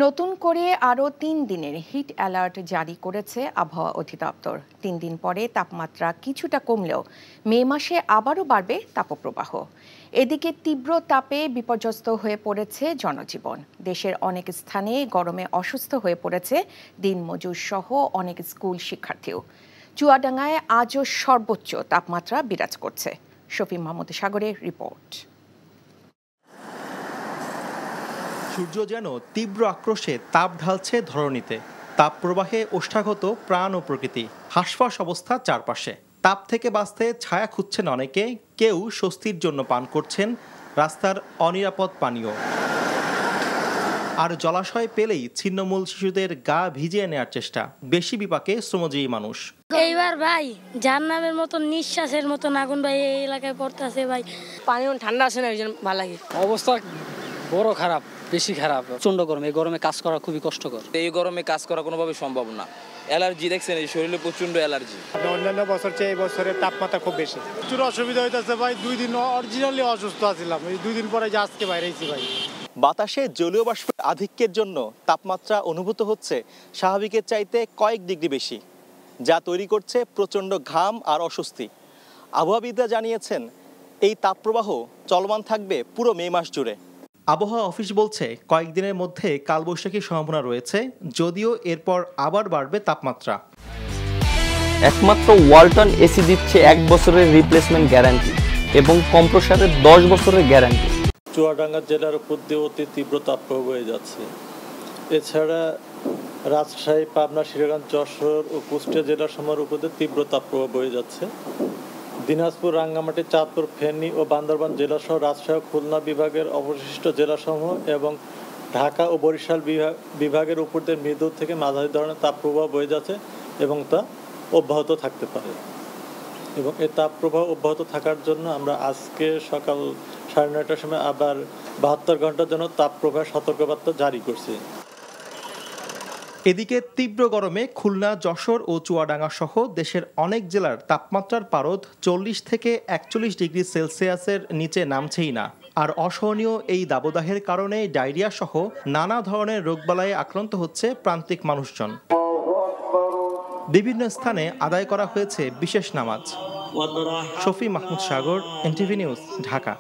নতুন করে আরও ৩ দিনের হিট অ্যালার্ট জারি করেছে আবহাওয়া অধিদপ্তর। ৩ দিন পরে তাপমাত্রা কিছুটা কমলেও মে মাসে আবারও বাড়বে তাপপ্রবাহ। এদিকে তীব্র তাপে বিপর্যস্ত হয়ে পড়েছে জনজীবন। দেশের অনেক স্থানে গরমে অসুস্থ হয়ে পড়েছে দিনমজুর সহ অনেক স্কুল শিক্ষার্থীও। চুয়াডাঙ্গায় আজও সর্বোচ্চ তাপমাত্রা বিরাজ করছে। শফি মাহমুদ সাগরের রিপোর্ট। সূর্য যেন তীব্র আক্রোশে তাপ ঢালছে ধরণীতে। তাপ প্রবাহে ওষ্ঠাগত প্রাণ ও প্রকৃতি। হাঁসফাঁস অবস্থা চারপাশে। তাপ থেকে বাঁচতে ছায়া খুঁজছেন অনেকে, কেউ স্বস্তির জন্য পান করছেন রাস্তার অনিরাপদ পানীয়। আর জলাশয় পেলেই ছিন্নমূল শিশুদের গা ভিজিয়ে নেওয়ার চেষ্টা। বেশি বিপাকে শ্রমজীবী মানুষ। এইবার ভাই জাহান্নামের মতো নিঃশ্বাসের মতো আগুন ভাই এই এলাকায় পড়তেছে ভাই। পানি ঠান্ডা আছে না, ভালো লাগে। অবস্থা বড় খারাপ, বেশি খারাপ। প্রচন্ড গরম, এই গরমে কাজ করা খুবই কষ্টকর। এই গরমে কাজ করা কোনোভাবে সম্ভব না। অ্যালার্জি দেখছেন, এই শরীরে প্রচন্ড অ্যালার্জি। অন্যান্য বছর চেয়ে এই বছরের তাপমাত্রা খুব বেশি। প্রচুর অসুবিধা হইতেছে ভাই। 2 দিন অরিজিনালি অসুস্থ ছিলাম, এই 2 দিন পরে যে আজকে বাইরেছি ভাই। বাতাসে জলীয় বাষ্পের আধিক্যের জন্য তাপমাত্রা অনুভূত হচ্ছে স্বাভাবিকের চাইতে কয়েক ডিগ্রি বেশি, যা তৈরি করছে প্রচণ্ড ঘাম আর অস্বস্তি। আবহাওয়াবিদরা জানিয়েছেন এই তাপপ্রবাহ চলমান থাকবে পুরো মে মাস জুড়ে। আবহাওয়া অফিস বলছে কয়েকদিনের মধ্যে কালবৈশাখীর সম্ভাবনা রয়েছে, যদিও এরপর আবার বাড়বে তাপমাত্রা। একমাত্র ওয়ালটন এসি দিচ্ছে 1 বছরের রিপ্লেসমেন্ট গ্যারান্টি এবং কম্প্রেসারের 10 বছরের গ্যারান্টি। চুয়াডাঙ্গা জেলার উপর দিয়ে অতি তীব্র তাপপ্রবাহ বয়ে যাচ্ছে। এছাড়া রাজশাহী, পাবনা, সিরাজগঞ্জ, যশোর ও কুষ্টিয়া জেলার সমূহের উপর দিয়ে তীব্র তাপপ্রবাহ বয়ে যাচ্ছে। দিনাজপুর, রাঙ্গামাটি, চাঁদপুর, ফেনী ও বান্দরবান জেলাসহ রাজশাহী, খুলনা বিভাগের অবশিষ্ট জেলাসমূহ এবং ঢাকা ও বরিশাল বিভাগের উপর দিয়ে মৃদু থেকে মাঝারি ধরনের তাপপ্রবাহ বয়ে যাচ্ছে এবং তা অব্যাহত থাকতে পারে। এবং এই তাপপ্রবাহ অব্যাহত থাকার জন্য আমরা আজকে সকাল 9:30টার সময় আবার 72 ঘন্টার জন্য তাপপ্রবাহের সতর্কবার্তা জারি করছি। এদিকে তীব্র গরমে খুলনা, যশোর ও চুয়াডাঙ্গা সহ দেশের অনেক জেলার তাপমাত্রার পারদ 40 থেকে 41 ডিগ্রি সেলসিয়াসের নিচে নামছেই না। আর অসহনীয় এই দাবদাহের কারণে ডায়রিয়া সহ নানা ধরনের রোগবালায় আক্রান্ত হচ্ছে প্রান্তিক মানুষজন। বিভিন্ন স্থানে আদায় করা হয়েছে বিশেষ নামাজ। শফি মাহমুদ সাগর, এনটিভি নিউজ, ঢাকা।